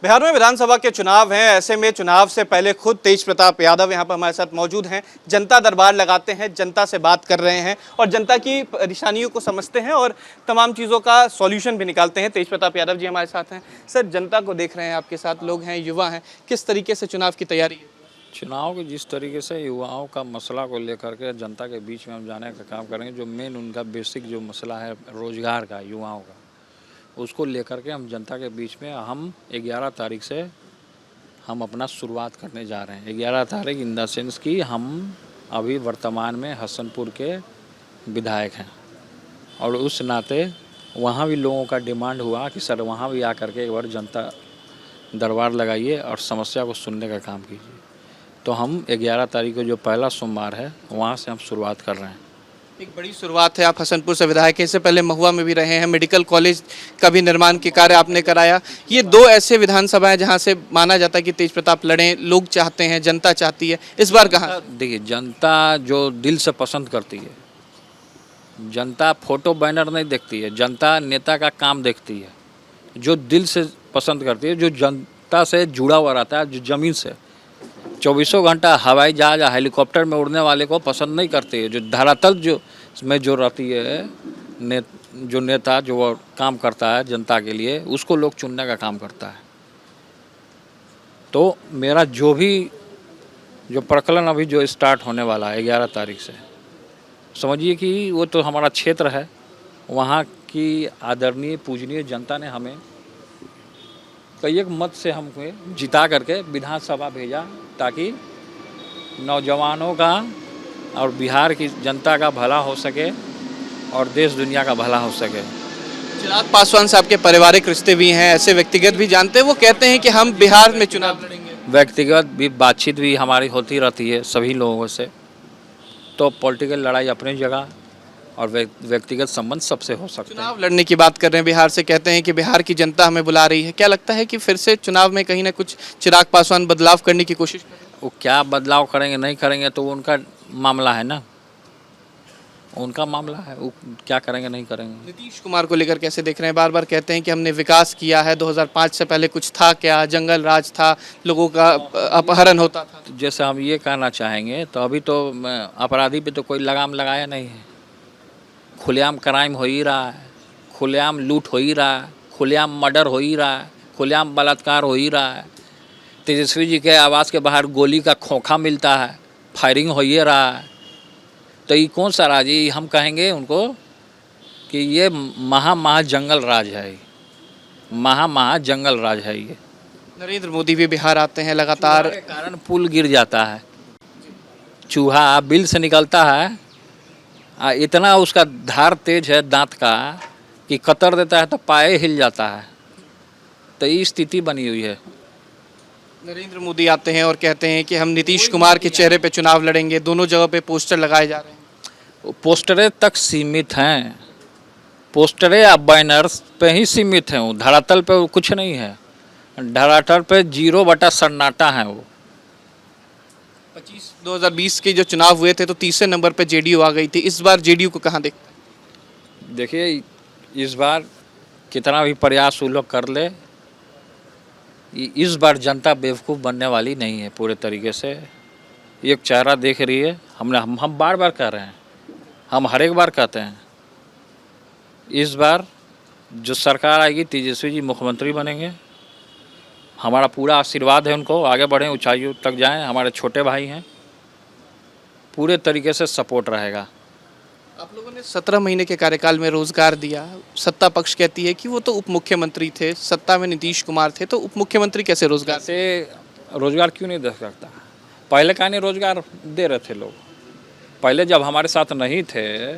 बिहार में विधानसभा के चुनाव हैं। ऐसे में चुनाव से पहले खुद तेज प्रताप यादव यहाँ पर हमारे साथ मौजूद हैं। जनता दरबार लगाते हैं, जनता से बात कर रहे हैं और जनता की परेशानियों को समझते हैं और तमाम चीज़ों का सॉल्यूशन भी निकालते हैं। तेज प्रताप यादव जी हमारे साथ हैं। सर, जनता को देख रहे हैं, आपके साथ लोग हैं, युवा हैं, किस तरीके से चुनाव की तैयारी है? चुनाव के जिस तरीके से युवाओं का मसला को लेकर के जनता के बीच में हम जाने का काम करेंगे, जो मेन उनका बेसिक जो मसला है रोज़गार का, युवाओं का, उसको लेकर के हम जनता के बीच में हम 11 तारीख से हम अपना शुरुआत करने जा रहे हैं। 11 तारीख इन द सेंस कि हम अभी वर्तमान में हसनपुर के विधायक हैं और उस नाते वहाँ भी लोगों का डिमांड हुआ कि सर वहाँ भी आकर के एक बार जनता दरबार लगाइए और समस्या को सुनने का काम कीजिए। तो हम 11 तारीख को जो पहला सोमवार है वहाँ से हम शुरुआत कर रहे हैं। एक बड़ी शुरुआत है। आप हसनपुर से विधायक हैं, इससे पहले महुआ में भी रहे हैं, मेडिकल कॉलेज का भी निर्माण के कार्य आपने कराया। ये दो ऐसे विधानसभा है जहाँ से माना जाता है कि तेज प्रताप लड़ें, लोग चाहते हैं, जनता चाहती है। इस बार कहाँ? देखिए, जनता जो दिल से पसंद करती है, जनता फोटो बैनर नहीं देखती है, जनता नेता का काम देखती है। जो दिल से पसंद करती है, जो जनता से जुड़ा हुआ रहता है, जो ज़मीन से 24 घंटा हवाई जहाज या हेलीकॉप्टर में उड़ने वाले को पसंद नहीं करती है। जो धरातल जो रहती है, जो नेता जो वो काम करता है जनता के लिए, उसको लोग चुनने का काम करता है। तो मेरा जो प्रकलन अभी जो स्टार्ट होने वाला है 11 तारीख से, समझिए कि वो तो हमारा क्षेत्र है। वहाँ की आदरणीय पूजनीय जनता ने हमें कई एक मत से हमको जिता करके विधानसभा भेजा, ताकि नौजवानों का और बिहार की जनता का भला हो सके और देश दुनिया का भला हो सके। चिराग पासवान साहब के पारिवारिक रिश्ते भी हैं, ऐसे व्यक्तिगत भी जानते हैं। वो कहते हैं कि हम बिहार में चुनाव लड़ेंगे। व्यक्तिगत भी बातचीत भी हमारी होती रहती है सभी लोगों से। तो पॉलिटिकल लड़ाई अपनी जगह और व्यक्तिगत संबंध सबसे हो सकता है। चुनाव लड़ने की बात कर रहे हैं बिहार से, कहते हैं कि बिहार की जनता हमें बुला रही है। क्या लगता है कि फिर से चुनाव में कहीं ना कुछ चिराग पासवान बदलाव करने की कोशिश करें? वो क्या बदलाव करेंगे नहीं करेंगे तो उनका मामला है ना, उनका मामला है, वो क्या करेंगे नहीं करेंगे। नीतीश कुमार को लेकर कैसे देख रहे हैं? बार बार कहते हैं कि हमने विकास किया है, 2005 से पहले कुछ था क्या? जंगल राज था, लोगों का अपहरण होता था। तो जैसे हम ये कहना चाहेंगे, तो अभी तो अपराधी पे तो कोई लगाम लगाया नहीं है। खुलेआम क्राइम हो ही रहा है, खुलेआम लूट हो ही रहा है, खुलेआम मर्डर हो ही रहा है, खुलेआम बलात्कार हो ही रहा है। तेजस्वी जी के आवास के बाहर गोली का खोखा मिलता है, फायरिंग हो ही रहा है। तो ये कौन सा राज है? हम कहेंगे उनको कि ये महा जंगल राज है, महा जंगल राज है ये। नरेंद्र मोदी भी बिहार आते हैं लगातार। के कारण पुल गिर जाता है, चूहा बिल से निकलता है, इतना उसका धार तेज है दांत का कि कतर देता है तो पाए हिल जाता है। तो ये स्थिति बनी हुई है। नरेंद्र मोदी आते हैं और कहते हैं कि हम नीतीश कुमार के चेहरे पे चुनाव लड़ेंगे। दोनों जगह पे पोस्टर लगाए जा रहे हैं। पोस्टरें तक सीमित हैं, पोस्टरें या बैनर्स पे ही सीमित हैं। वो धरातल पे कुछ नहीं है, धरातल पे 0 बटा सन्नाटा है। वो 2020 के जो चुनाव हुए थे तो तीसरे नंबर पे जेडीयू आ गई थी। इस बार जेडीयू को कहाँ देखते हैं? देखिए, इस बार कितना भी प्रयास वो लोग कर ले, इस बार जनता बेवकूफ़ बनने वाली नहीं है पूरे तरीके से। एक चेहरा देख रही है। हम बार बार कह रहे हैं, हम हर एक बार कहते हैं, इस बार जो सरकार आएगी तेजस्वी जी मुख्यमंत्री बनेंगे। हमारा पूरा आशीर्वाद है उनको, आगे बढ़ें, ऊंचाइयों तक जाएं। हमारे छोटे भाई हैं, पूरे तरीके से सपोर्ट रहेगा। आप लोगों ने 17 महीने के कार्यकाल में रोजगार दिया। सत्ता पक्ष कहती है कि वो तो उप मुख्यमंत्री थे, सत्ता में नीतीश कुमार थे, तो उप मुख्यमंत्री कैसे रोजगार से रोजगार क्यों नहीं दे सकता? पहले का नहीं रोजगार दे रहे थे लोग। पहले जब हमारे साथ नहीं थे,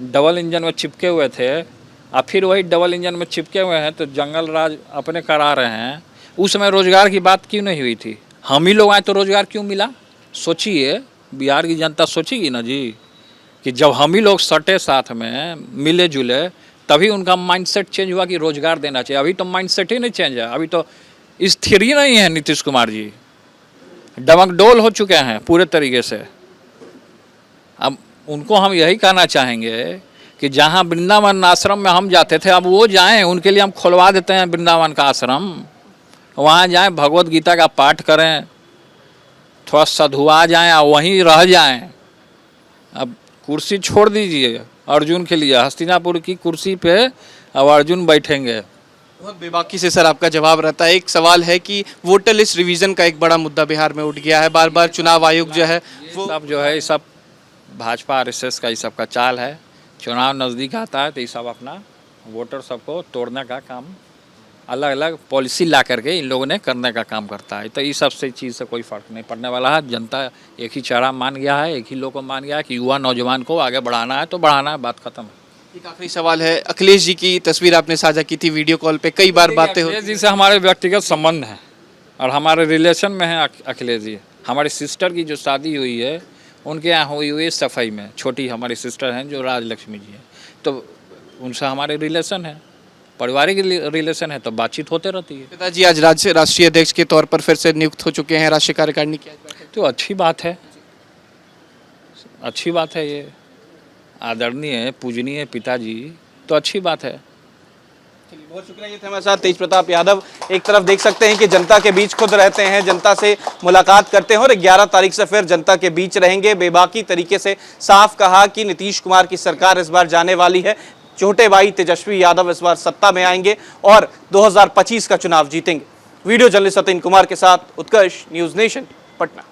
डबल इंजन में चिपके हुए थे, और फिर वही डबल इंजन में चिपके हुए हैं तो जंगल राज अपने करा रहे हैं। उस समय रोजगार की बात क्यों नहीं हुई थी? हम ही लोग आए तो रोजगार क्यों मिला? सोचिए, बिहार की जनता सोचेगी ना जी, कि जब हम ही लोग सटे साथ में मिले जुले तभी उनका माइंडसेट चेंज हुआ कि रोजगार देना चाहिए। अभी तो माइंडसेट ही नहीं चेंज है, अभी तो स्थिर ही नहीं है। नीतीश कुमार जी डमकडोल हो चुके हैं पूरे तरीके से। अब उनको हम यही कहना चाहेंगे कि जहाँ वृंदावन आश्रम में हम जाते थे, अब वो जाएं, उनके लिए हम खुलवा देते हैं वृंदावन का आश्रम। वहाँ जाएं, भगवत गीता का पाठ करें, थोड़ा सधुआ जाएं और वहीं रह जाएं। अब कुर्सी छोड़ दीजिए अर्जुन के लिए, हस्तिनापुर की कुर्सी पे अब अर्जुन बैठेंगे। बहुत बेबाकी से सर आपका जवाब रहता है। एक सवाल है कि वोटर लिस्ट रिवीजन का एक बड़ा मुद्दा बिहार में उठ गया है, बार बार चुनाव आयोग जो है वो सब जो है ये सब भाजपा आरएसएस का ये सब का चाल है। चुनाव नज़दीक आता है तो ये सब अपना वोटर सबको तोड़ने का काम, अलग अलग पॉलिसी ला करके इन लोगों ने करने का काम करता है। तो ये सबसे चीज़ से कोई फ़र्क नहीं पड़ने वाला है। जनता एक ही चेहरा मान गया है, एक ही लोग को मान गया है कि युवा नौजवान को आगे बढ़ाना है तो बढ़ाना है, बात खत्म है। एक आखिरी सवाल है, अखिलेश जी की तस्वीर आपने साझा की थी वीडियो कॉल पे, कई बार बातें अखिलेश होती जी से हमारे व्यक्तिगत संबंध हैं और हमारे रिलेशन में है अखिलेश जी। हमारी सिस्टर की जो शादी हुई है उनके यहाँ हुई हुई है सफाई में, छोटी हमारी सिस्टर हैं जो राजलक्ष्मी जी हैं, तो उनसे हमारे रिलेशन है, पारिवारिक रिलेशन है, तो बातचीत होते रहती है। पिताजी आज राष्ट्रीय अध्यक्ष के तौर पर फिर से नियुक्त हो चुके हैं राष्ट्रीय कार्यकारिणी की। तो अच्छी बात है, अच्छी बात है, ये आदरणीय पूजनीय पिताजी, तो अच्छी बात है। चलिए, बहुत शुक्रिया। ये थे हमारे साथ तेज प्रताप यादव। एक तरफ देख सकते हैं कि जनता के बीच खुद रहते हैं, जनता से मुलाकात करते हैं और 11 तारीख से फिर जनता के बीच रहेंगे। बेबाकी तरीके से साफ कहा कि नीतीश कुमार की सरकार इस बार जाने वाली है, छोटे भाई तेजस्वी यादव इस बार सत्ता में आएंगे और 2025 का चुनाव जीतेंगे। वीडियो जर्नलिस्ट सतीन कुमार के साथ उत्कर्ष, न्यूज़ नेशन, पटना।